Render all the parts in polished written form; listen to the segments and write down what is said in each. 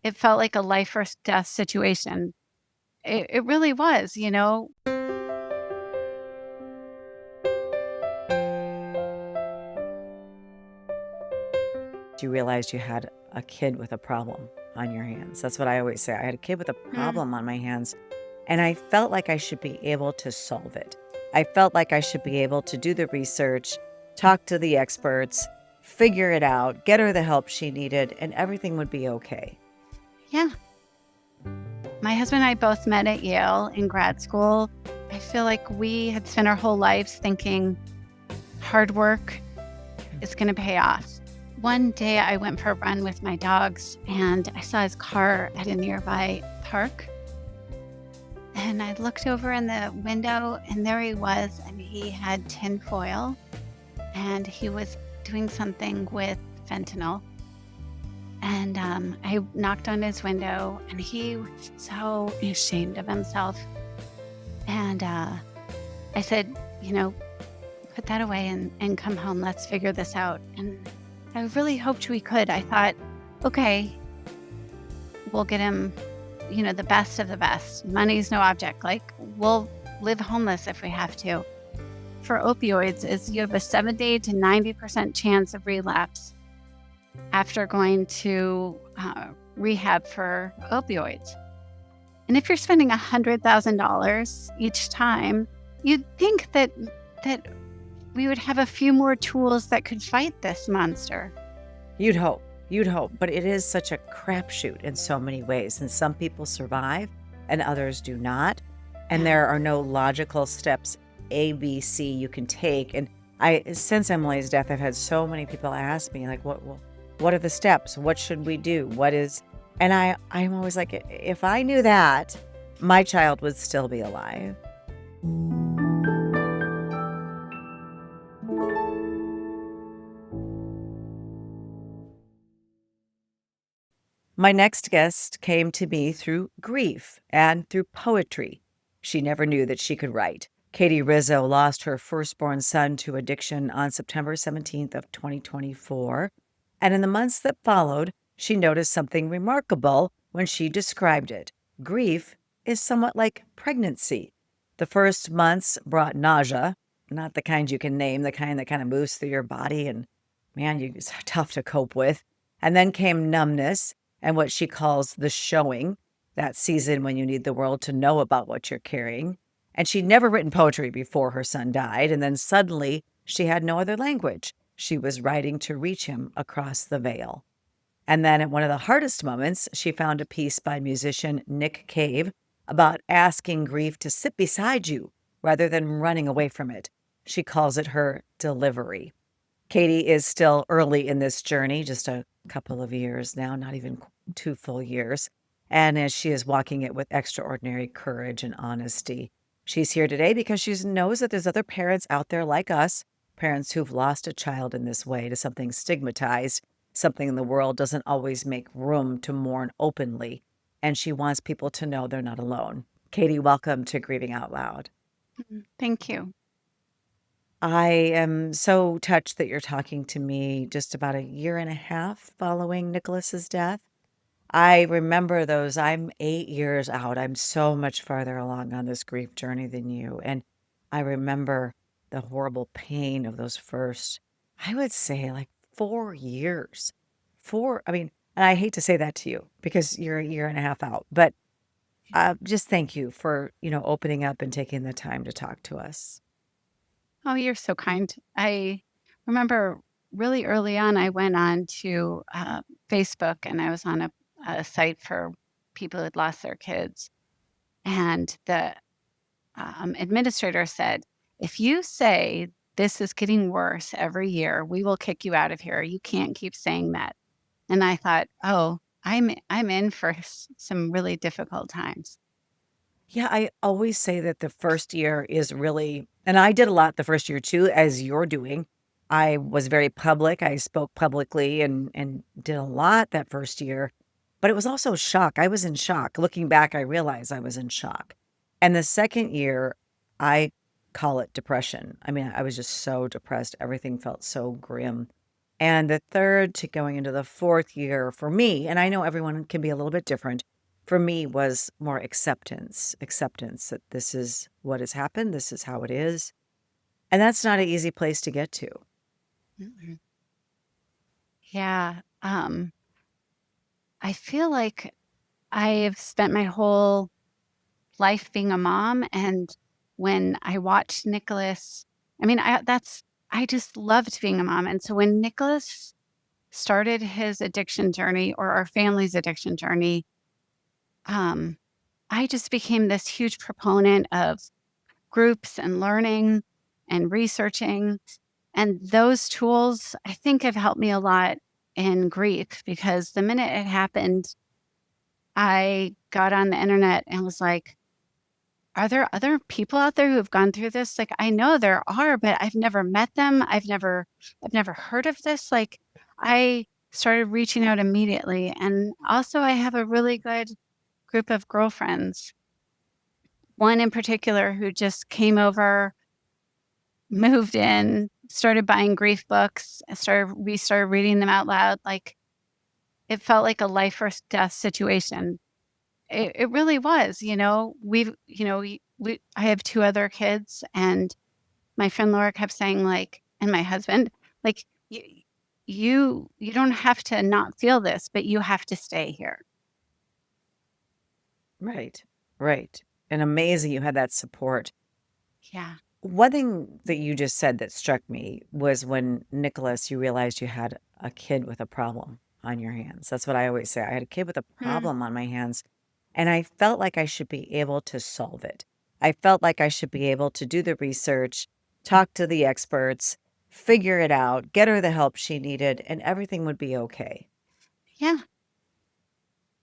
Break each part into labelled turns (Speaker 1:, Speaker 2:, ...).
Speaker 1: It felt like a life or death situation. It really was, you know?
Speaker 2: You realized you had a kid with a problem on your hands. That's what I always say. I had a kid with a
Speaker 1: Mm,
Speaker 2: problem on my hands, and I felt like I should be able to solve it. I felt like I should be able to do the research, talk to the experts, figure it out, get her the help she needed, and everything would be okay.
Speaker 1: yeah. My husband and I both met at Yale in grad school. I feel like we had spent our whole lives thinking hard work is going to pay off. One day I went for a run with my dogs and I saw his car at a nearby park. And I looked over in the window and there he was, and he had tinfoil and he was doing something with fentanyl. And I knocked on his window and he was so ashamed of himself. And I said, you know, put that away and come home. Let's figure this out. And I really hoped we could. I thought, okay, we'll get him, the best of the best. Money's no object. Like, we'll live homeless if we have to. For opioids, is you have a 70 to 90% chance of relapse after going to rehab for opioids. And if you're spending $100,000 each time, you'd think that we would have a few more tools that could fight this monster.
Speaker 2: You'd hope. You'd hope. But it is such a crapshoot in so many ways. And some people survive and others do not. And
Speaker 1: Yeah.
Speaker 2: there are no logical steps A, B, C you can take. And since Emily's death, I've had so many people ask me, like, what are the steps? What should we do? And I'm always like, if I knew that, my child would still be alive. My next guest came to me through grief and through poetry. She never knew that she could write. Katie Rizzo lost her firstborn son to addiction on September 17th of 2024, and in the months that followed, she noticed something remarkable when she described it. Grief is somewhat like pregnancy. The first months brought nausea, not the kind you can name, the kind that kind of moves through your body and man, it's tough to cope with. And then came numbness and what she calls the showing, that season when you need the world to know about what you're carrying. And she'd never written poetry before her son died. And then suddenly she had no other language. She was writing to reach him across the veil. And then at one of the hardest moments, she found a piece by musician Nick Cave about asking grief to sit beside you rather than running away from it. She calls it her delivery. Katie is still early in this journey, just a couple of years now, not even 2 full years. And as she is walking it with extraordinary courage and honesty, she's here today because she knows that there's other parents out there like us, parents who've lost a child in this way to something stigmatized, something in the world doesn't always make room to mourn openly. And she wants people to know they're not alone. Katie, welcome to Grieving Out Loud.
Speaker 1: Thank you.
Speaker 2: I am so touched that you're talking to me just about a year and a half following Nicholas's death. I remember those. I'm 8 years out. I'm so much farther along on this grief journey than you. And I remember the horrible pain of those first, I would say like 4 years. And I hate to say that to you because you're a year and a half out, but just thank you for, opening up and taking the time to talk to us.
Speaker 1: Oh, you're so kind. I remember really early on, I went on to Facebook and I was on a site for people who had lost their kids. And the administrator said, if you say this is getting worse every year, we will kick you out of here. You can't keep saying that. And I thought, oh, I'm in for some really difficult times.
Speaker 2: Yeah, I always say that the first year is really, and I did a lot the first year too, as you're doing. I was very public. I spoke publicly and did a lot that first year, but it was also shock. I was in shock. Looking back, I realized I was in shock. And the second year, I call it depression. I mean, I was just so depressed. Everything felt so grim. And the third to going into the fourth year for me, and I know everyone can be a little bit different, for me was more acceptance that this is what has happened, this is how it is. And that's not an easy place to get to.
Speaker 1: Mhm. Yeah. I feel like I've spent my whole life being a mom, and when I watched Nicholas, I mean, I just loved being a mom, and so when Nicholas started his addiction journey or our family's addiction journey, um, I just became this huge proponent of groups and learning and researching. And those tools, I think, have helped me a lot in grief because the minute it happened, I got on the internet and was like, are there other people out there who have gone through this? Like, I know there are, but I've never met them. I've never heard of this. Like, I started reaching out immediately. And also, I have a really good group of girlfriends, one in particular who just came over, moved in, started buying grief books, we started reading them out loud. Like, it felt like a life or death situation. It really was, I have 2 other kids, and my friend Laura kept saying, like, and my husband, like, you don't have to not feel this, but you have to stay here."
Speaker 2: Right. Right. And amazing you had that support.
Speaker 1: Yeah.
Speaker 2: One thing that you just said that struck me was when Nicholas, you realized you had a kid with a problem on your hands. That's what I always say. I had a kid with a
Speaker 1: Mm,
Speaker 2: problem on my hands, and I felt like I should be able to solve it. I felt like I should be able to do the research, talk to the experts, figure it out, get her the help she needed, and everything would be okay.
Speaker 1: yeah.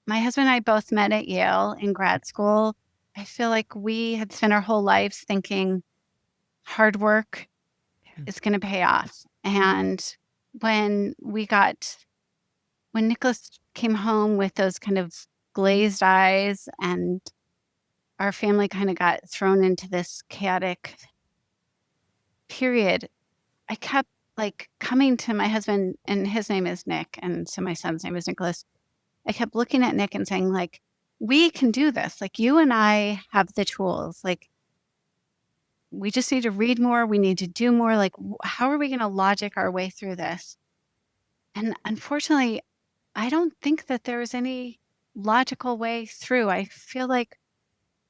Speaker 1: My husband and I both met at Yale in grad school. I feel like we had spent our whole lives thinking hard work
Speaker 2: Yeah.
Speaker 1: is gonna pay off, and when we got when Nicholas came home with those kind of glazed eyes and our family kinda got thrown into this chaotic period, I kept, like, coming to my husband, and his name is Nick, and so my son's name is Nicholas. I kept looking at Nick and saying, like, "We can do this. Like, you and I have the tools. Like, we just need to read more. We need to do more. Like, how are we gonna logic our way through this?" And unfortunately, I don't think that there's any logical way through. I feel like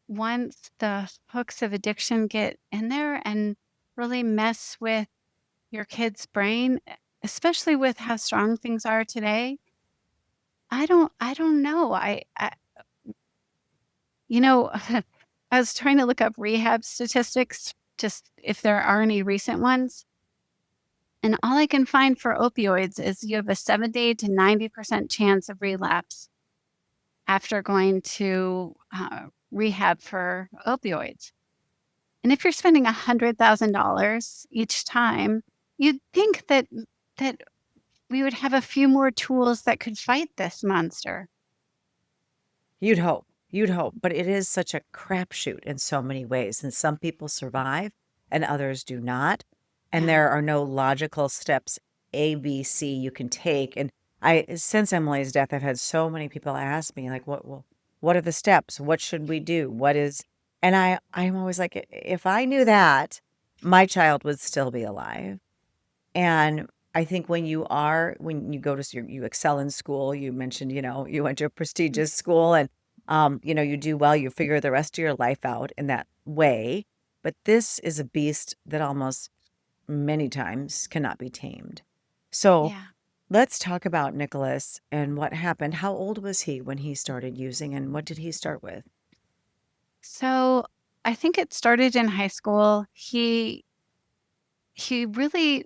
Speaker 1: once the hooks of addiction get in there and really mess with your kid's brain, especially with how strong things are today, I don't know. You know, I was trying to look up rehab statistics, just if there are any recent ones. And all I can find for opioids is you have a 70 to 90% chance of relapse after going to rehab for opioids. And if you're spending $100,000 each time, you'd think that we would have a few more tools that could fight this monster.
Speaker 2: You'd hope. You'd hope. But it is such a crapshoot in so many ways. And some people survive and others do not. And
Speaker 1: Yeah.
Speaker 2: there are no logical steps A, B, C you can take. And I since Emily's death, I've had so many people ask me, like, what are the steps? What should we do? What is and I'm always like, If I knew that, my child would still be alive." And I think when you go to you excel in school, you mentioned, you went to a
Speaker 1: Mm.
Speaker 2: prestigious school and, you do well, you figure the rest of your life out in that way. But this is a beast that almost many times cannot be tamed. So
Speaker 1: Yeah.
Speaker 2: let's talk about Nicholas and what happened. How old was he when he started using and what did he start with?
Speaker 1: So I think it started in high school. He really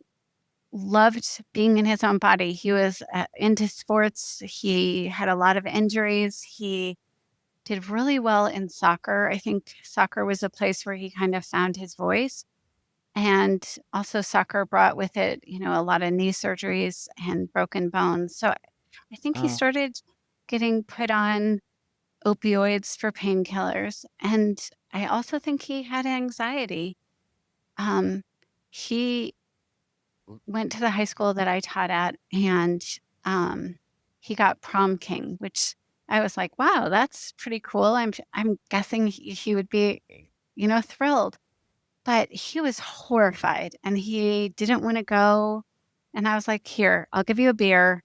Speaker 1: loved being in his own body. He was into sports. He had a lot of injuries. He did really well in soccer. I think soccer was a place where he kind of found his voice. And also, soccer brought with it, a lot of knee surgeries and broken bones. So I think he
Speaker 2: Oh,
Speaker 1: started getting put on opioids for painkillers. And I also think he had anxiety. Um, he went to the high school that I taught at, and he got prom king, which I was like, wow, that's pretty cool. I'm guessing he would be, thrilled. But he was horrified and he didn't want to go. And I was like, here, I'll give you a beer.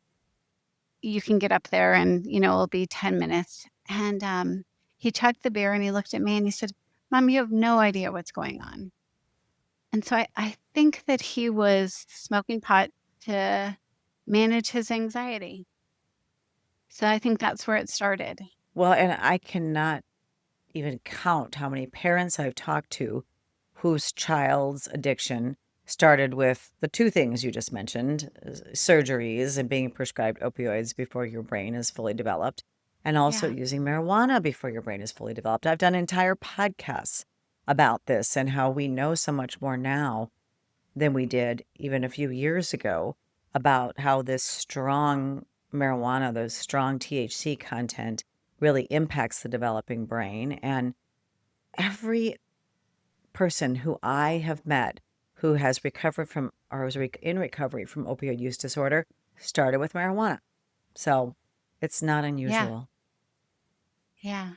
Speaker 1: You can get up there and, it'll be 10 minutes. And he chugged the beer and he looked at me and he said, Mom, you have no idea what's going on. And so I think that he was smoking pot to manage his anxiety. So I think that's where it started.
Speaker 2: Well, and I cannot even count how many parents I've talked to whose child's addiction started with the two things you just mentioned, surgeries and being prescribed opioids before your brain is fully developed, and also
Speaker 1: Yeah.
Speaker 2: using marijuana before your brain is fully developed. I've done entire podcasts about this and how we know so much more now than we did even a few years ago about how this strong marijuana, those strong THC content, really impacts the developing brain. And every person who I have met who has recovered from or is in recovery from opioid use disorder started with marijuana. So it's not
Speaker 1: Yeah.
Speaker 2: unusual.
Speaker 1: Yeah.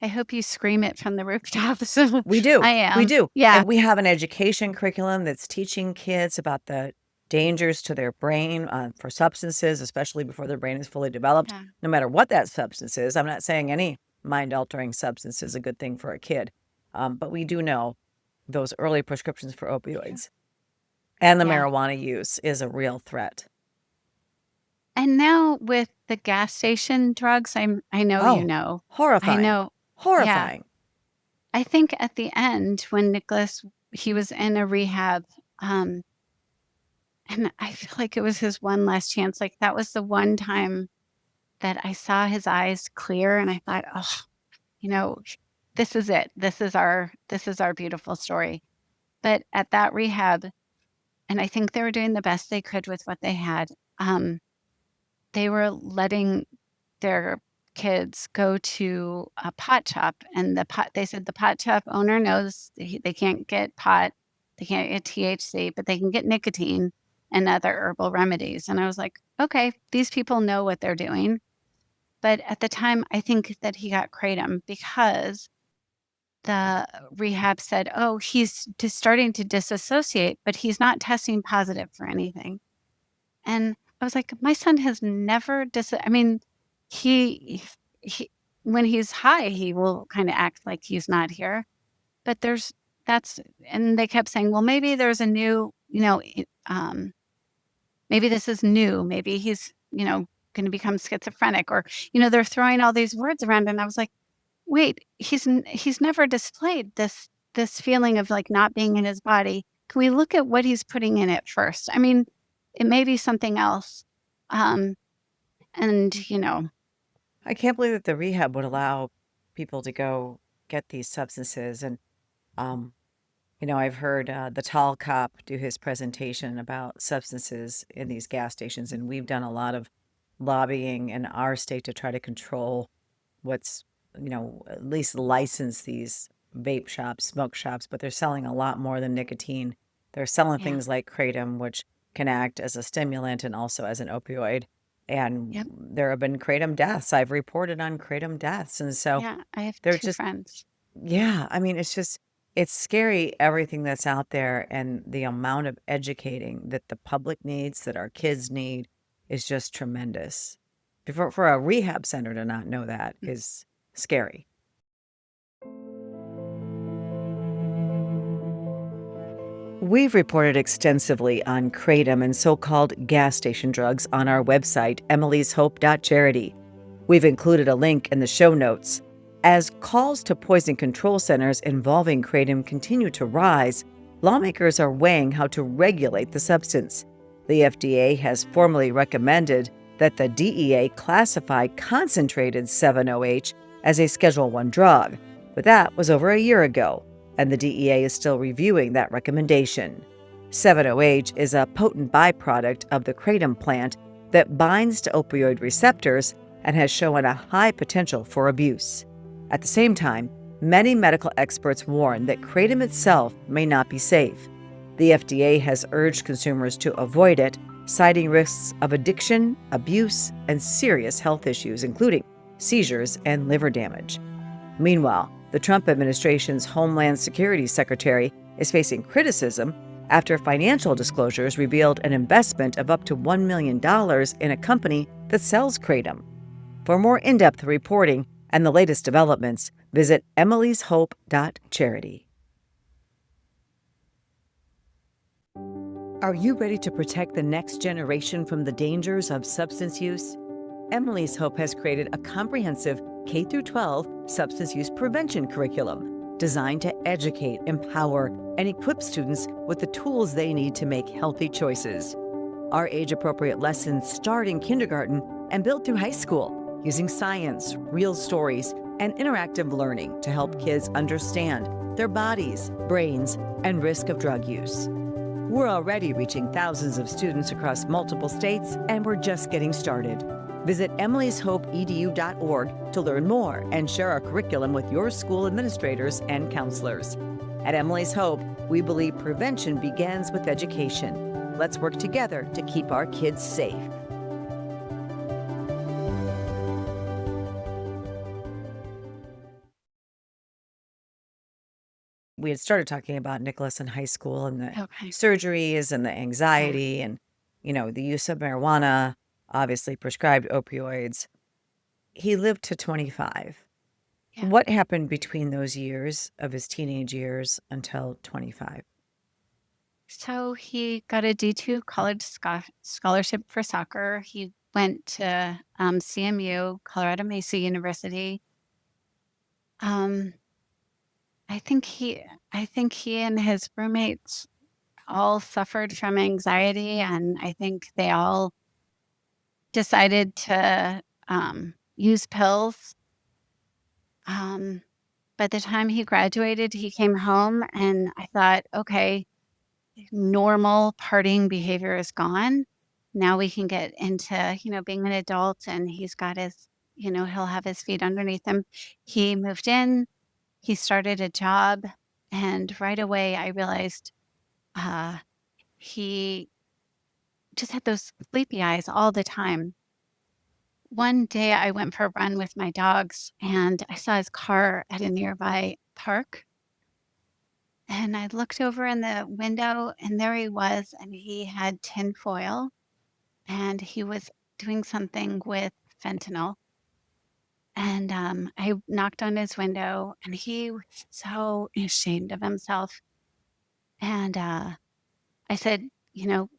Speaker 1: I hope you scream it from the rooftops.
Speaker 2: We do.
Speaker 1: I
Speaker 2: We
Speaker 1: am.
Speaker 2: do.
Speaker 1: Yeah.
Speaker 2: And we have an education curriculum that's teaching kids about the dangers to their brain for substances, especially before their brain is fully developed,
Speaker 1: Yeah.
Speaker 2: no matter what that substance is. I'm not saying any mind altering substance is a good thing for a kid, but we do know those early prescriptions for opioids and the
Speaker 1: Yeah.
Speaker 2: marijuana use is a real threat.
Speaker 1: And now with the gas station drugs, I know you
Speaker 2: Oh,
Speaker 1: know. I
Speaker 2: horrifying.
Speaker 1: know. Yeah.
Speaker 2: Horrifying.
Speaker 1: I think at the end when Nicholas he was in a rehab, um, and I feel like it was his one last chance. Like that was the one time that I saw his eyes clear and I thought, oh, you know, this is it. This is our beautiful story. But at that rehab, and I think they were doing the best they could with what they had. Um, they were letting their kids go to a pot shop, and they said the pot shop owner knows they can't get pot, they can't get THC, but they can get nicotine and other herbal remedies. And I was like, okay, these people know what they're doing. But at the time, I think that he got kratom because the rehab said, oh, he's just starting to disassociate, but he's not testing positive for anything. And I was like, "My son has never I mean, he when he's high, he will kinda act like he's not here, but that's and they kept saying, "Well, maybe there's a new, maybe this is new. Maybe he's, gonna become schizophrenic," or, they're throwing all these words around, and I was like, "Wait, he's never displayed this feeling of, like, not being in his body. Can we look at what he's putting in it first?" I mean, it may be something else, um, and,
Speaker 2: I can't believe that the rehab would allow people to go get these substances. And, um, I've heard the tall cop do his presentation about substances in these gas stations, and we've done a lot of lobbying in our state to try to control what's, at least license these vape shops, smoke shops, but they're selling a lot more than nicotine. They're selling
Speaker 1: yeah,
Speaker 2: things like kratom, which can act as a stimulant and also as an opioid. And
Speaker 1: yep,
Speaker 2: there have been kratom deaths. I've reported on kratom deaths. And so
Speaker 1: yeah, I have
Speaker 2: they're
Speaker 1: 2
Speaker 2: just,
Speaker 1: friends.
Speaker 2: yeah, I mean, it's scary everything that's out there and the amount of educating that the public needs, that our kids need is just tremendous. For a rehab center to not know that
Speaker 1: Mm,
Speaker 2: is scary. We've reported extensively on kratom and so-called gas station drugs on our website, emily'shope.charity. We've included a link in the show notes. As calls to poison control centers involving kratom continue to rise, lawmakers are weighing how to regulate the substance. The FDA has formally recommended that the DEA classify concentrated 7-OH as a Schedule I drug, but that was over a year ago, and the DEA is still reviewing that recommendation. 7-OH is a potent byproduct of the kratom plant that binds to opioid receptors and has shown a high potential for abuse. At the same time, many medical experts warn that kratom itself may not be safe. The FDA has urged consumers to avoid it, citing risks of addiction, abuse, and serious health issues, including seizures and liver damage. Meanwhile, the Trump administration's Homeland Security Secretary is facing criticism after financial disclosures revealed an investment of up to $1 million in a company that sells kratom. For more in-depth reporting and the latest developments, visit emilyshope.charity. Are you ready to protect the next generation from the dangers of substance use? Emily's Hope has created a comprehensive K-12 substance use prevention curriculum designed to educate, empower, and equip students with the tools they need to make healthy choices. Our age-appropriate lessons start in kindergarten and build through high school, using science, real stories, and interactive learning to help kids understand their bodies, brains, and risk of drug use. We're already reaching thousands of students across multiple states, and we're just getting started. Visit emilyshopeedu.org to learn more and share our curriculum with your school administrators and counselors. At Emily's Hope, we believe prevention begins with education. Let's work together to keep our kids safe. We had started talking about Nicholas in high school and the
Speaker 1: Okay.
Speaker 2: surgeries and the anxiety and, the use of marijuana, obviously prescribed opioids. He lived to 25.
Speaker 1: Yeah.
Speaker 2: What happened between those years of his teenage years until 25?
Speaker 1: So he got a D2 college scholarship for soccer. He went to CMU, Colorado Mesa University. Um, I think he, I think he and his roommates all suffered from anxiety, and I think they all decided to use pills. Um, by the time he graduated, he came home, and I thought, okay, normal partying behavior is gone. Now we can get into, being an adult, and he's got his, he'll have his feet underneath him. He moved in, he started a job, and right away I realized uh, he just had those sleepy eyes all the time. One day I went for a run with my dogs and I saw his car at a nearby park. And I looked over in the window and there he was, and he had tinfoil and he was doing something with fentanyl. And I knocked on his window and he was so ashamed of himself. And I said, you know,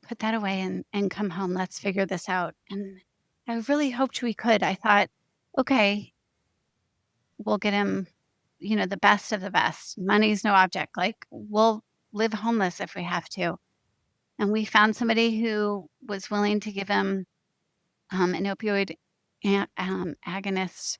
Speaker 1: put that away and come home. Let's figure this out. And I really hoped we could. I thought, okay, we'll get him, the best of the best. Money's no object. Like, we'll live homeless if we have to. And we found somebody who was willing to give him an opioid agonist,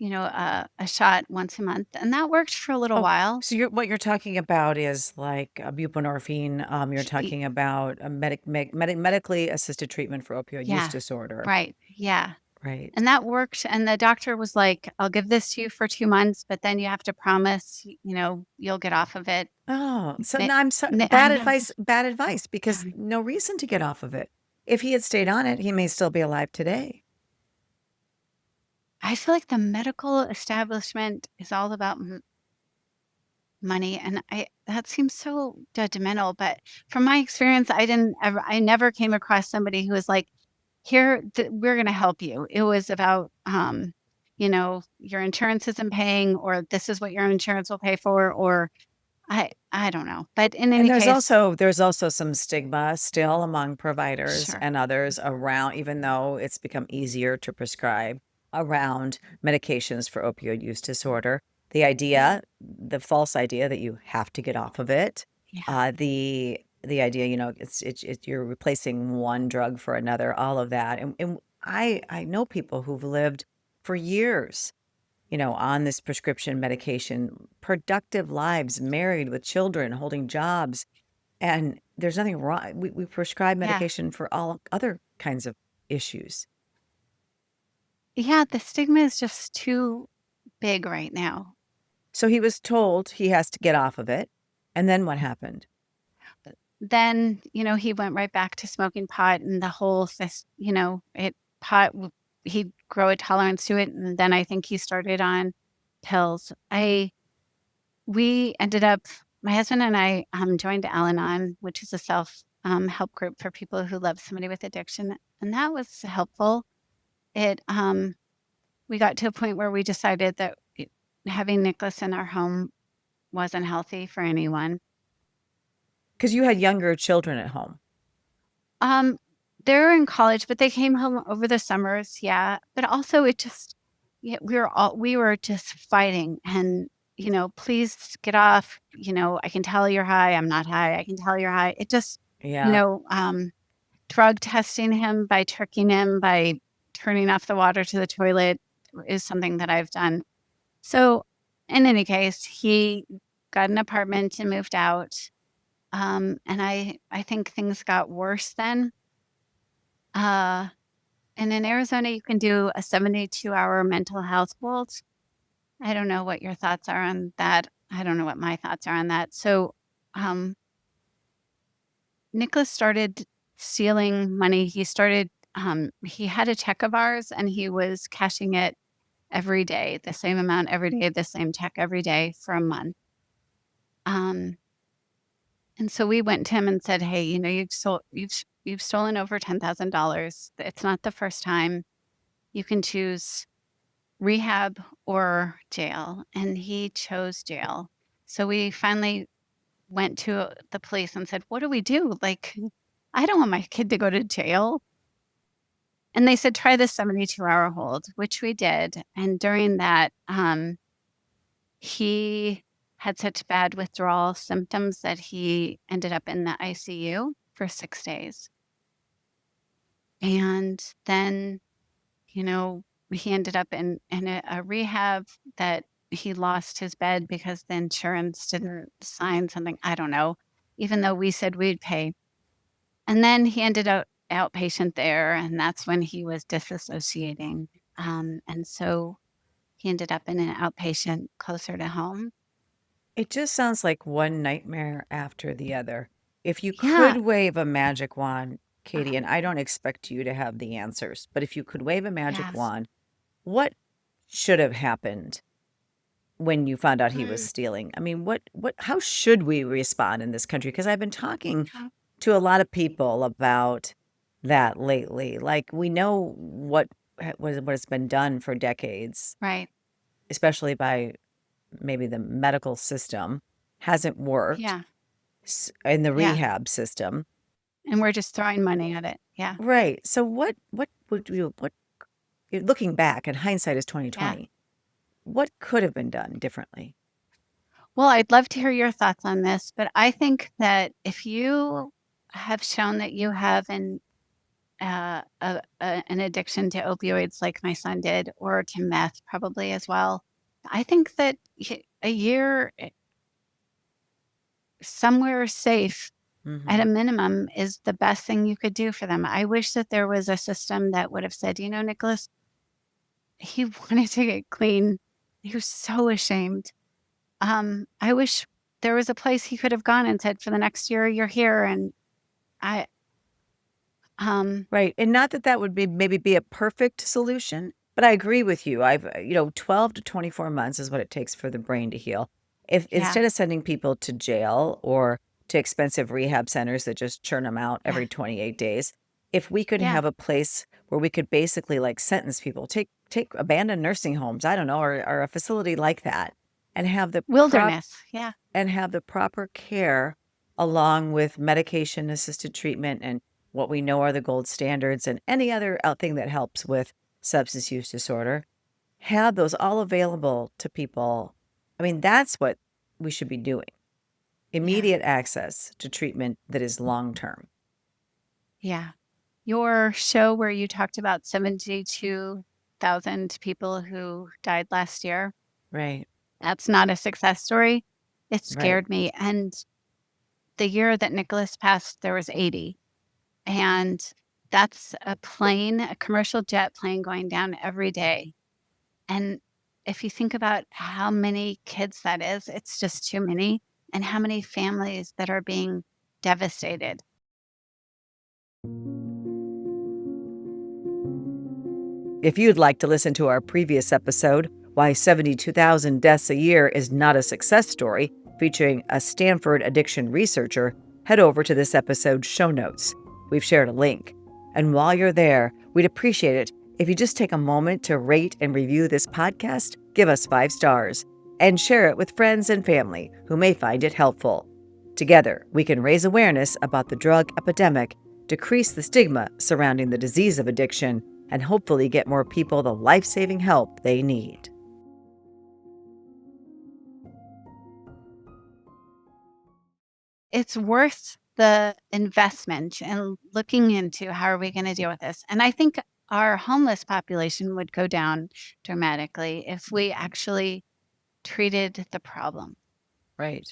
Speaker 1: a shot once a month. And that worked for a little
Speaker 2: Oh,
Speaker 1: while.
Speaker 2: so what you're talking about is like buprenorphine. You're
Speaker 1: He-
Speaker 2: talking about a medically assisted treatment for opioid use
Speaker 1: yeah,
Speaker 2: disorder.
Speaker 1: right. Yeah.
Speaker 2: Right.
Speaker 1: And that worked. And the doctor was like, I'll give this to you for 2 months, but then you have to promise, you'll get off of it.
Speaker 2: Oh, so
Speaker 1: They-
Speaker 2: now I'm so
Speaker 1: I
Speaker 2: bad
Speaker 1: know.
Speaker 2: advice because no reason to get off of it. If he had stayed on it, he may still be alive today.
Speaker 1: I feel like the medical establishment is all about money, and that seems so judgmental, but from my experience, I never came across somebody who was like, "Here, we're gonna help you." It was about, your insurance isn't paying, or this is what your insurance will pay for, or I don't know. But in
Speaker 2: And
Speaker 1: any
Speaker 2: there's
Speaker 1: case,
Speaker 2: also some stigma still among providers
Speaker 1: sure.
Speaker 2: and others around, even though it's become easier to prescribe around medications for opioid use disorder. The false idea that you have to get off of it,
Speaker 1: Yeah,
Speaker 2: the idea, you're replacing one drug for another, all of that. And I know people who've lived for years on this prescription medication, productive lives, married with children, holding jobs. And there's nothing wrong. We prescribe
Speaker 1: yeah.
Speaker 2: medication for all other kinds of issues.
Speaker 1: Yeah, the stigma is just too big right now.
Speaker 2: So he was told he has to get off of it. And then what happened?
Speaker 1: then, he went right back to smoking pot and the whole pot, he'd grow a tolerance to it. And then I think he started on pills. We ended up, my husband and I joined Al Anon, which is a self help group for people who love somebody with addiction. And that was helpful. It, we got to a point where we decided that having Nicholas in our home wasn't healthy for anyone.
Speaker 2: Because you had younger children at home.
Speaker 1: Um, they're in college, but they came home over the summers, yeah. But also it just yeah, we were just fighting and, please get off, I can tell you're high, I'm not high, I can tell you're high. It just, you
Speaker 2: Yeah.
Speaker 1: know, um, drug testing him by tricking him by turning off the water to the toilet is something that I've done. So in any case, he got an apartment and moved out. And I think things got worse then. Uh, and in Arizona, you can do a 72-hour mental health hold. I don't know what your thoughts are on that. I don't know what my thoughts are on that. So, um, Nicholas started stealing money. He had a check of ours and he was cashing it every day, the same amount every day, the same check every day for a month. Um, and so we went to him and said, "Hey, you've stolen over $10,000. It's not the first time. You can choose rehab or jail." And he chose jail. So we finally went to the police and said, "What do we do? Like, I don't want my kid to go to jail." And they said, "Try the 72-hour hold," which we did. And during that, he had such bad withdrawal symptoms that he ended up in the ICU for 6 days. And then, you know, he ended up in a rehab that he lost his bed because the insurance didn't sign something. I don't know, even though we said we'd pay. And then he ended up outpatient there, and that's when he was disassociating. And so he ended up in an outpatient closer to home.
Speaker 2: It just sounds like one nightmare after the other. If you
Speaker 1: Yeah.
Speaker 2: could wave a magic wand, Katie,
Speaker 1: Uh,
Speaker 2: and I don't expect you to have the answers, but if you could wave a magic
Speaker 1: yes.
Speaker 2: wand, what should have happened when you found out he was
Speaker 1: Mm,
Speaker 2: stealing? I mean, how should we respond in this country? Because I've been talking
Speaker 1: yeah,
Speaker 2: to a lot of people about that lately. Like, we know what has been done for decades,
Speaker 1: right.
Speaker 2: especially by maybe the medical system, hasn't worked
Speaker 1: Yeah.
Speaker 2: in the
Speaker 1: Yeah.
Speaker 2: rehab system.
Speaker 1: And we're just throwing money at it. Yeah.
Speaker 2: Right. So what would you what looking back and hindsight is
Speaker 1: Yeah.
Speaker 2: 2020, what could have been done differently?
Speaker 1: Well, I'd love to hear your thoughts on this, but I think that if you have shown that you have an addiction to opioids like my son did, or to meth probably as well, I think that a year somewhere safe at a
Speaker 2: Mhm.
Speaker 1: minimum is the best thing you could do for them. I wish that there was a system that would have said, Nicholas, he wanted to get clean. He was so ashamed. I wish there was a place he could have gone and said, "For the next year, you're here." And I, um,
Speaker 2: Right, and not that that would be maybe be a perfect solution, but I agree with you. 12 to 24 months is what it takes for the brain to heal. If
Speaker 1: yeah,
Speaker 2: instead of sending people to jail or to expensive rehab centers that just churn them out
Speaker 1: yeah,
Speaker 2: every 28 days, if we could
Speaker 1: yeah.
Speaker 2: have a place where we could basically like sentence people, take abandoned nursing homes, I don't know, or a facility like that, and have the
Speaker 1: Wilderness. Yeah,
Speaker 2: proper care along with medication assisted treatment and what we know are the gold standards and any other thing that helps with substance use disorder, have those all available to people. I mean, that's what we should be doing.
Speaker 1: yeah,
Speaker 2: Immediate access to treatment that is long term.
Speaker 1: yeah. Your show where you talked about 72,000 people who died last year,
Speaker 2: Right,
Speaker 1: that's not a success story. It
Speaker 2: right.
Speaker 1: scared me. And the year that Nicholas passed, there was 80. And that's a commercial jet plane going down every day. And if you think about how many kids that is, it's just too many, and how many families that are being devastated.
Speaker 2: If you'd like to listen to our previous episode, Why 72,000 Deaths a Year is Not a Success Story, featuring a Stanford addiction researcher, head over to this episode's show notes. We've shared a link. And while you're there, we'd appreciate it if you just take a moment to rate and review this podcast, give us 5 stars, and share it with friends and family who may find it helpful. Together, we can raise awareness about the drug epidemic, decrease the stigma surrounding the disease of addiction, and hopefully get more people the life-saving help they need.
Speaker 1: It's worth the investment in looking into how are we going to deal with this. And I think our homeless population would go down dramatically if we actually treated the problem.
Speaker 2: Right.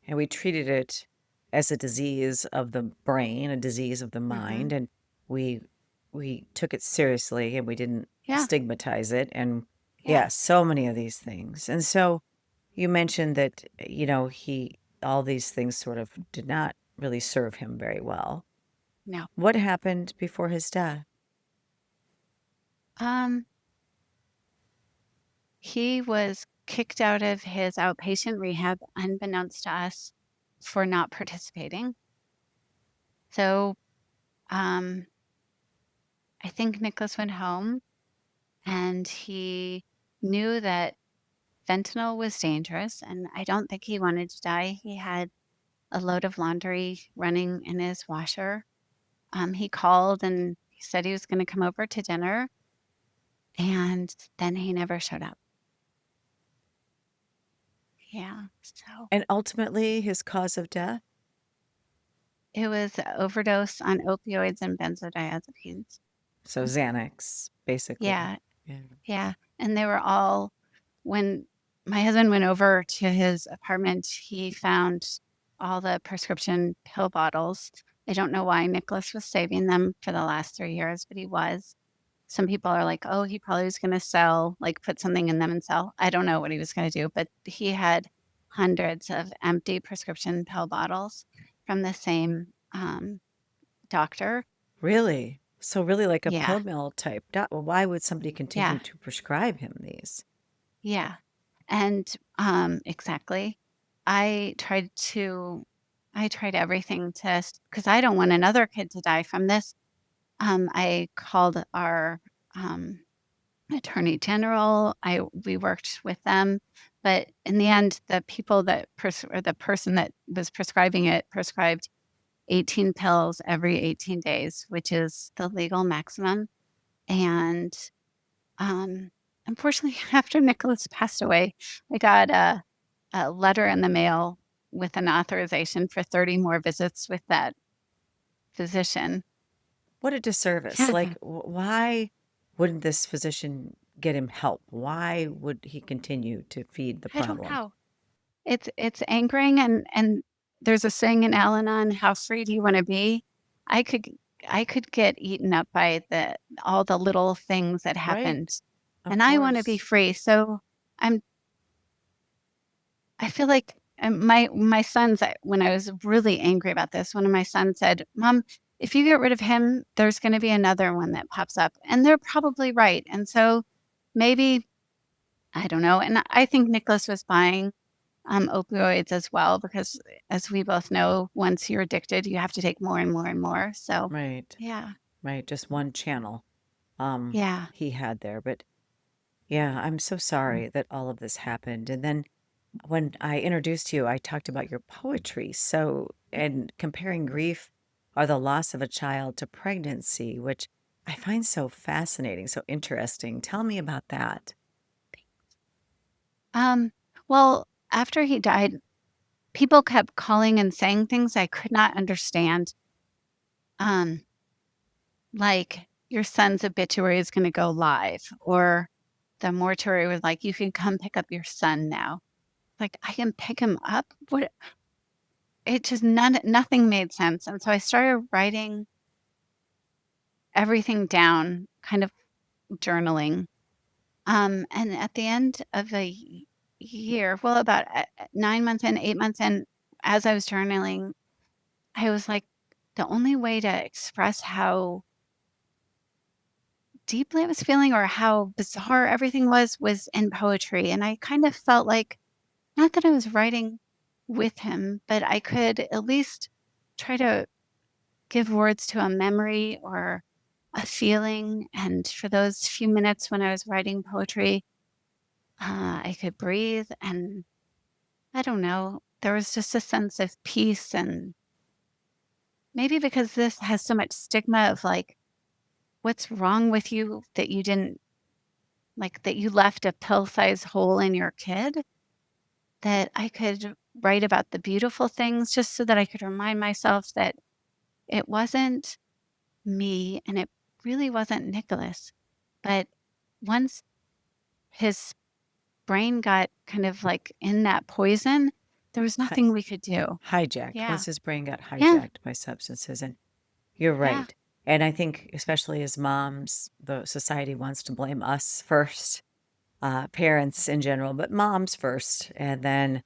Speaker 2: And we treated it as a disease of the brain, a disease of the
Speaker 1: Hmm.
Speaker 2: mind, and we we took it seriously and we didn't
Speaker 1: Yeah,
Speaker 2: stigmatize it. And
Speaker 1: yeah,
Speaker 2: yeah, so many of these things. And so you mentioned that, he all these things sort of did not really serve him very well.
Speaker 1: no.
Speaker 2: What happened before his death?
Speaker 1: Um, he was kicked out of his outpatient rehab unbeknownst to us for not participating. So um, I think Nicholas went home and he knew that fentanyl was dangerous, and I don't think he wanted to die. He had a load of laundry running in his washer. He called and he said he was going to come over to dinner, and then he never showed up. Yeah, so
Speaker 2: And ultimately his cause of death?
Speaker 1: it was a overdose on opioids and benzodiazepines.
Speaker 2: So Xanax, basically.
Speaker 1: Yeah,
Speaker 2: Yeah.
Speaker 1: yeah, and they were all when my husband went over to his apartment, he found all the prescription pill bottles. I don't know why Nicholas was saving them for the last 3 years, but he was. Some people are like, "Oh, he probably was gonna sell like, put something in them and sell." I don't know what he was gonna do, but he had hundreds of empty prescription pill bottles from the same, doctor.
Speaker 2: Really? So really like a
Speaker 1: Yeah,
Speaker 2: pill mill type well, why would somebody continue
Speaker 1: yeah,
Speaker 2: to prescribe him these?
Speaker 1: yeah. And, exactly. I tried to I tried everything to because I don't want another kid to die from this. I called our, um, attorney general. We worked with them, but in the end, the people that or the person that was prescribing it prescribed 18 pills every 18 days, which is the legal maximum. And unfortunately, after Nicholas passed away, I got a letter in the mail with an authorization for 30 more visits with that physician.
Speaker 2: What a disservice. Like,
Speaker 1: Yeah,
Speaker 2: why wouldn't this physician get him help? Why would he continue to feed the
Speaker 1: I don't
Speaker 2: problem?
Speaker 1: know. It's angering, and there's a saying in Al-Anon, "How free do you want to be?" I could I could get eaten up by the all the little things that
Speaker 2: Right.
Speaker 1: happened,
Speaker 2: Of
Speaker 1: and I want to be
Speaker 2: course.
Speaker 1: free. So I'm I feel like my sons, when I was really angry about this, one of my sons said, "Mom, if you get rid of him, there's going to be another one that pops up," and they're probably right. And so maybe I don't know. And I think Nicholas was buying opioids as well because, as we both know, once you're addicted, you have to take more and more and more. So,
Speaker 2: Right.
Speaker 1: yeah,
Speaker 2: Right. Just one channel
Speaker 1: yeah.
Speaker 2: he had there. But yeah, I'm so sorry that all of this happened. And then when I introduced you, I talked about your poetry. So, and comparing grief or the loss of a child to pregnancy, which I find so fascinating, so interesting. Tell me about that.
Speaker 1: Um, well, after he died, people kept calling and saying things I could not understand. Um, like your son's obituary is going to go live, or the mortuary was like, you can come pick up your son now. Like, I can pick him up. What? It just nothing made sense. And so I started writing everything down, kind of journaling. And at the end of a year, well, about 9 months in, 8 months in, as I was journaling, I was like, the only way to express how deeply I was feeling or how bizarre everything was in poetry. And I kind of felt like, not that I was writing with him, but I could at least try to give words to a memory or a feeling. And for those few minutes when I was writing poetry, I could breathe. And I don't know, there was just a sense of peace. And maybe because this has so much stigma of like, what's wrong with you that you didn't like, that you left a pill sized hole in your kid, that I could write about the beautiful things just so that I could remind myself that it wasn't me and it really wasn't Nicholas. But once his brain got kind of like in that poison, there was
Speaker 2: Hi
Speaker 1: nothing we could do.
Speaker 2: hijacked,
Speaker 1: Yeah.
Speaker 2: once his brain got
Speaker 1: Yeah.
Speaker 2: hijacked by substances, and you're
Speaker 1: Yeah.
Speaker 2: right. And I think especially as moms, the society wants to blame us first, parents in general, but moms first, and then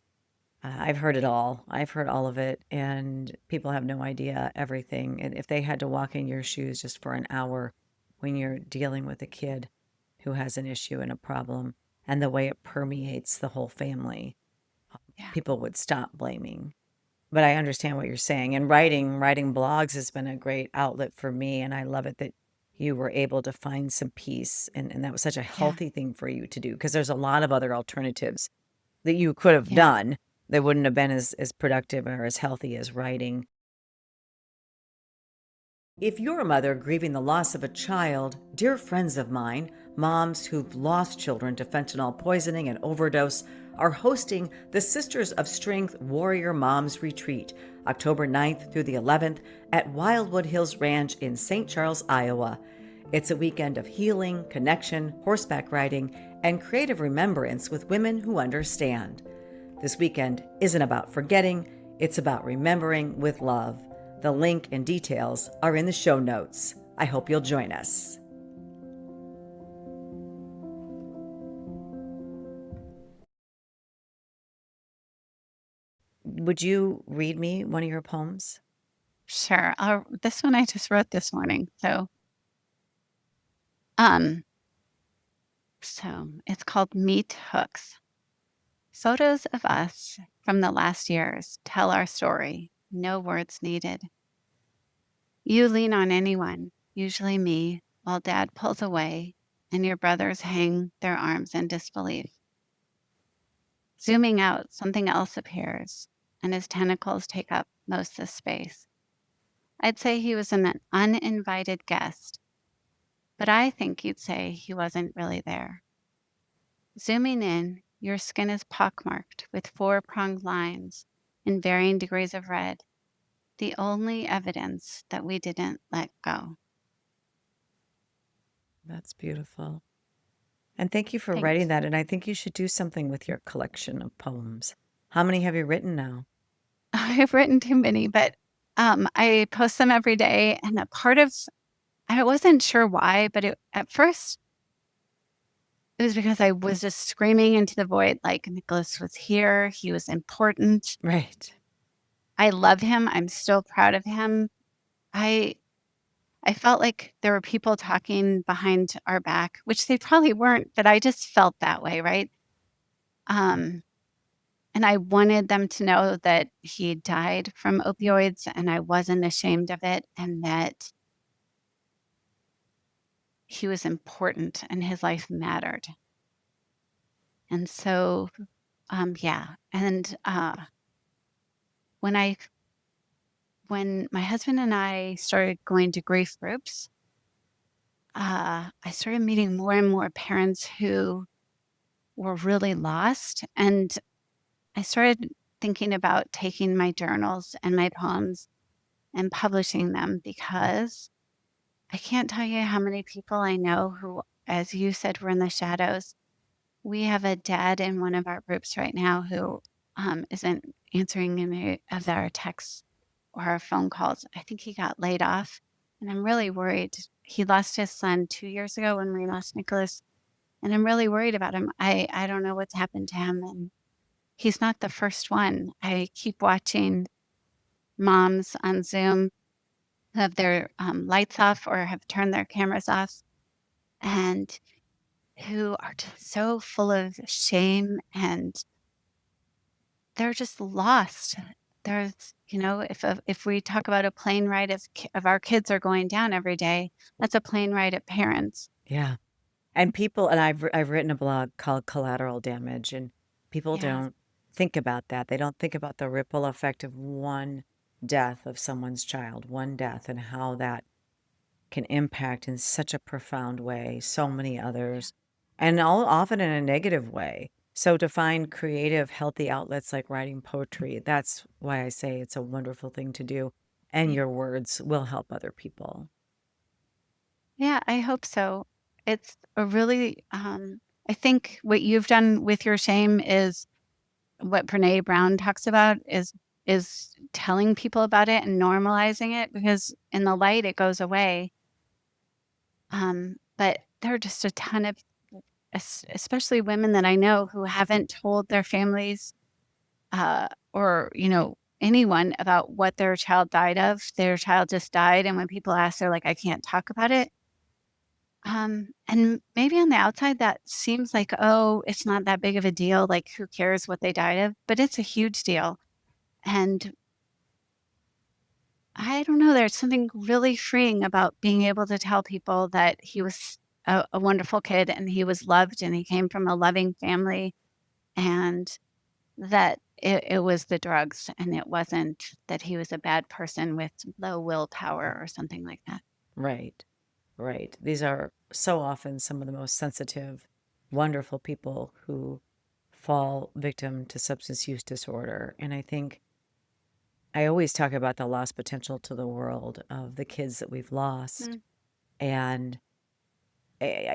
Speaker 2: I've heard it all. I've heard all of it, and people have no idea everything. And if they had to walk in your shoes just for an hour when you're dealing with a kid who has an issue and a problem, and the way it permeates the whole family,
Speaker 1: Yeah.
Speaker 2: people would stop blaming. But I understand what you're saying. And writing blogs has been a great outlet for me, and I love it that you were able to find some peace, and that was such a
Speaker 1: Yeah.
Speaker 2: healthy thing for you to do because there's a lot of other alternatives that you could have
Speaker 1: Yeah.
Speaker 2: done that wouldn't have been as productive or as healthy as writing. If you're a mother grieving the loss of a child, dear friends of mine, moms who've lost children to fentanyl poisoning and overdose, are hosting the Sisters of Strength Warrior Moms Retreat, October 9th through the 11th at Wildwood Hills Ranch in St. Charles, Iowa. It's a weekend of healing, connection, horseback riding, and creative remembrance with women who understand. This weekend isn't about forgetting, it's about remembering with love. The link and details are in the show notes. I hope you'll join us. Would you read me one of your poems?
Speaker 1: Sure. This one I just wrote this morning. Um, so it's called Meat Hooks. Photos of us from the last years tell our story. No words needed. You lean on anyone, usually me, while dad pulls away and your brothers hang their arms in disbelief. Zooming out, something else appears, and his tentacles take up most of the space. I'd say he was an uninvited guest, but I think you'd say he wasn't really there. Zooming in, your skin is pockmarked with four-pronged lines in varying degrees of red, the only evidence that we didn't let go.
Speaker 2: That's beautiful. And thank you for writing
Speaker 1: Thanks.
Speaker 2: that. And I think you should do something with your collection of poems. How many have you written now?
Speaker 1: I've written too many, but I post them every day. And a part of, I wasn't sure why, but at first it was because I was just screaming into the void like Nicholas was here. He was important.
Speaker 2: Right.
Speaker 1: I love him. I'm still proud of him. I I felt like there were people talking behind our back, which they probably weren't, but I just felt that way, right? Um, and I wanted them to know that he died from opioids and I wasn't ashamed of it and that he was important and his life mattered. And so, yeah. And when I when my husband and I started going to grief groups, I started meeting more and more parents who were really lost. And I started thinking about taking my journals and my poems and publishing them because I can't tell you how many people I know who, as you said, were in the shadows. We have a dad in one of our groups right now who isn't answering any of our texts or our phone calls. I think he got laid off, and I'm really worried. He lost his son 2 years ago when we lost Nicholas, and I'm really worried about him. I don't know what's happened to him, and he's not the first one. I keep watching moms on Zoom who have their lights off or have turned their cameras off and who are just so full of shame and they're just lost. There's, if we talk about a plane ride of our kids are going down every day, that's a plane ride of parents.
Speaker 2: Yeah. And people and I've written a blog called Collateral Damage, and people
Speaker 1: Yeah.
Speaker 2: don't think about that. They don't think about the ripple effect of one death of someone's child, one death, and how that can impact in such a profound way so many
Speaker 1: Yeah.
Speaker 2: others, and all often in a negative way. So to find creative, healthy outlets like writing poetry, that's why I say it's a wonderful thing to do, and
Speaker 1: Yeah.
Speaker 2: your words will help other people.
Speaker 1: Yeah, I hope so. It's a really, I think what you've done with your shame is what Brene Brown talks about is telling people about it and normalizing it because in the light it goes away. But there are just a ton of, especially women that I know who haven't told their families or anyone about what their child died of. Their child just died, and when people ask, they're like, "I can't talk about it." And maybe on the outside that seems like, oh, it's not that big of a deal. Like, who cares what they died of? But it's a huge deal. And I don't know, there's something really freeing about being able to tell people that he was a wonderful kid and he was loved and he came from a loving family and that it was the drugs and it wasn't that he was a bad person with low willpower or something like that.
Speaker 2: Right, right. These are so often some of the most sensitive, wonderful people who fall victim to substance use disorder. And I think I always talk about the lost potential to the world of the kids that we've lost.
Speaker 1: Mm,
Speaker 2: And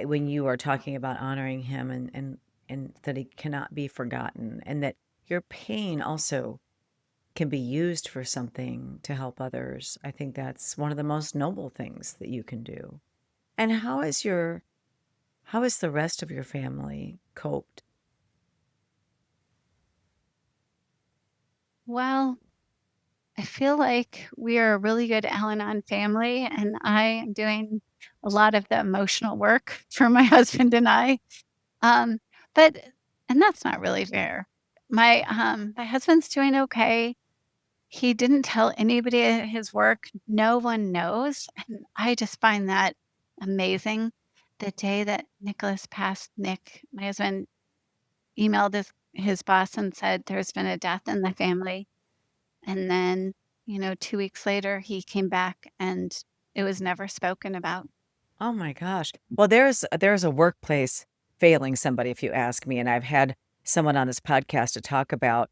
Speaker 2: when you are talking about honoring him and that he cannot be forgotten, and that your pain also can be used for something to help others, I think that's one of the most noble things that you can do. And how is the rest of your family coped?
Speaker 1: well, I feel like we are a really good Al-Anon family, and I am doing a lot of the emotional work for my husband and I. Um, but and that's not really fair. My husband's doing okay. He didn't tell anybody at his work. No one knows, and I just find that amazing. The day that Nicholas passed, my husband, emailed his boss and said, "There's been a death in the family." And then, 2 weeks later, he came back and it was never spoken about.
Speaker 2: Oh my gosh. Well, there's a workplace failing somebody, if you ask me, and I've had someone on this podcast to talk about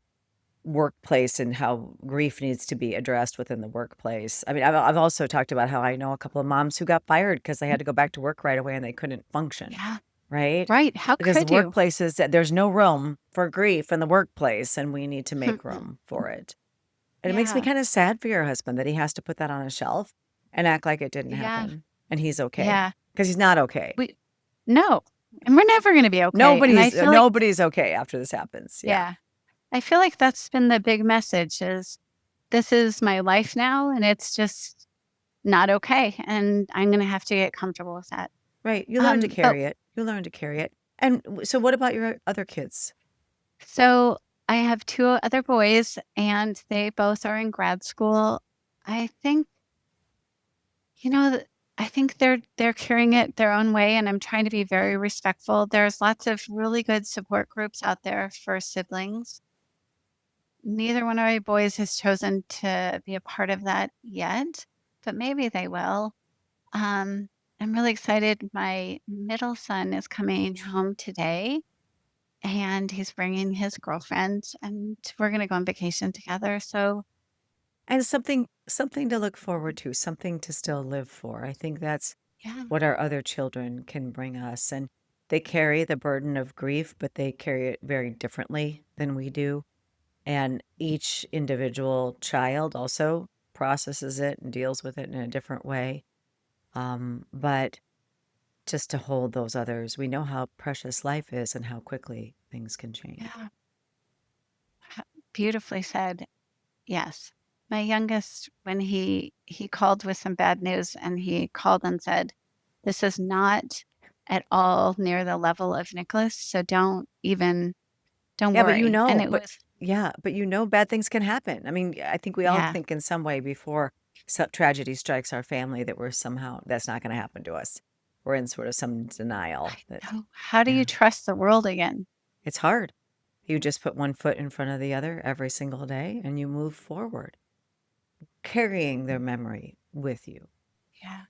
Speaker 2: workplace and how grief needs to be addressed within the workplace. I mean, I've also talked about how I know a couple of moms who got fired because they had to go back to work right away and they couldn't function,
Speaker 1: Yeah,
Speaker 2: right?
Speaker 1: right. How
Speaker 2: Because the
Speaker 1: could you?
Speaker 2: workplaces that there's no room for grief in the workplace, and we need to make room for it. And it makes me
Speaker 1: Yeah,
Speaker 2: kind of sad for your husband that he has to put that on a shelf and act like it didn't
Speaker 1: yeah,
Speaker 2: happen and he's okay
Speaker 1: yeah.
Speaker 2: because he's not okay.
Speaker 1: We No, and we're never gonna be okay, and I
Speaker 2: Nobody's
Speaker 1: feel like
Speaker 2: nobody's okay after this happens. Yeah.
Speaker 1: yeah, I feel like that's been the big message is, "This is my life now, and it's just not okay, and I'm gonna have to get comfortable with that."
Speaker 2: Right. You learn to
Speaker 1: But
Speaker 2: carry it. You learn to carry it. And so what about your other kids?
Speaker 1: so I have 2 other boys, and they both are in grad school. I think I think they're carrying it their own way, and I'm trying to be very respectful. There's lots of really good support groups out there for siblings. Neither one of my boys has chosen to be a part of that yet, but maybe they will. Um, I'm really excited. My middle son is coming home today, and he's bringing his girlfriend, and we're gonna go on vacation together. So,
Speaker 2: And something to look forward to, something to still live for. I think that's
Speaker 1: yeah,
Speaker 2: what our other children can bring us. And they carry the burden of grief, but they carry it very differently than we do. And each individual child also processes it and deals with it in a different way. But just to hold those others, we know how precious life is and how quickly things can change.
Speaker 1: yeah, beautifully said. Yes. My youngest, when he called with some bad news, and he called and said, "This is not at all near the level of Nicholas, so don't
Speaker 2: Yeah,
Speaker 1: worry." And it was
Speaker 2: but bad things can happen. I mean, I think we all
Speaker 1: yeah.
Speaker 2: think in some way before tragedy strikes our family that we're somehow that's not going to happen to us. We're in sort of some denial that,
Speaker 1: Oh, how do you
Speaker 2: yeah,
Speaker 1: trust the world again?
Speaker 2: it's hard. You just put one foot in front of the other every single day and you move forward, carrying their memory with you.
Speaker 1: Yeah.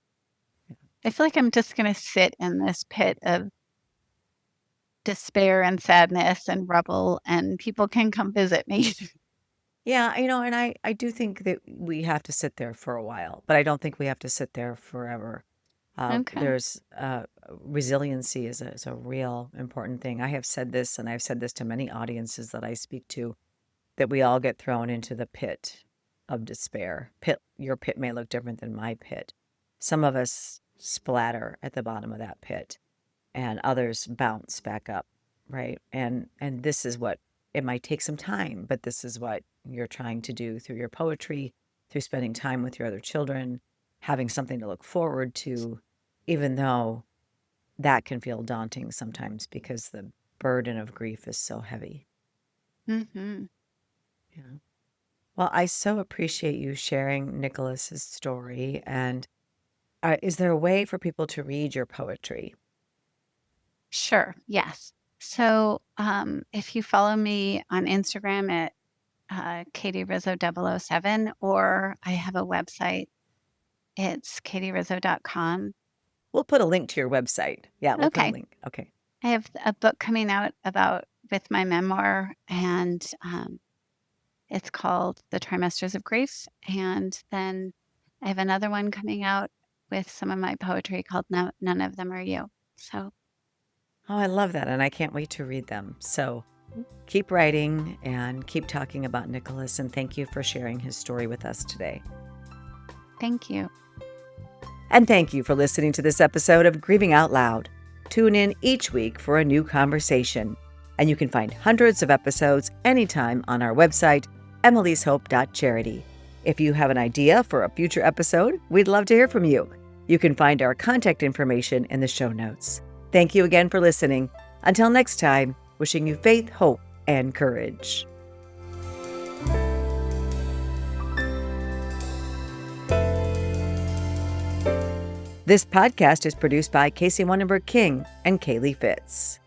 Speaker 1: I feel like I'm just gonna sit in this pit of despair and sadness and rubble, and people can come visit me.
Speaker 2: Yeah, and I do think that we have to sit there for a while, but I don't think we have to sit there forever.
Speaker 1: Okay.
Speaker 2: There's resiliency is a real important thing. I have said this, and I've said this to many audiences that I speak to, that we all get thrown into the pit of despair. Your pit may look different than my pit. Some of us splatter at the bottom of that pit, and others bounce back up, right? And this is what it might take some time, but this is what you're trying to do through your poetry, through spending time with your other children, having something to look forward to, even though that can feel daunting sometimes because the burden of grief is so heavy.
Speaker 1: Mhm.
Speaker 2: Yeah. Well, I so appreciate you sharing Nicholas's story. And is there a way for people to read your poetry?
Speaker 1: Sure, yes. So, if you follow me on Instagram at, Katie Rizzo 007, or I have a website, it's katierizzo.com.
Speaker 2: We'll put a link to your website. Yeah, we'll put a
Speaker 1: Okay.
Speaker 2: link. Okay.
Speaker 1: I have a book coming out about with my memoir, and, it's called The Trimesters of Grief, and then I have another one coming out with some of my poetry called None of Them Are You. So,
Speaker 2: Oh, I love that. And I can't wait to read them. So keep writing and keep talking about Nicholas. And thank you for sharing his story with us today.
Speaker 1: thank you.
Speaker 2: And thank you for listening to this episode of Grieving Out Loud. Tune in each week for a new conversation. And you can find hundreds of episodes anytime on our website, emily'shope.charity. If you have an idea for a future episode, we'd love to hear from you. You can find our contact information in the show notes. Thank you again for listening. Until next time, wishing you faith, hope, and courage. This podcast is produced by Casey Wonenberg King and Kaylee Fitz.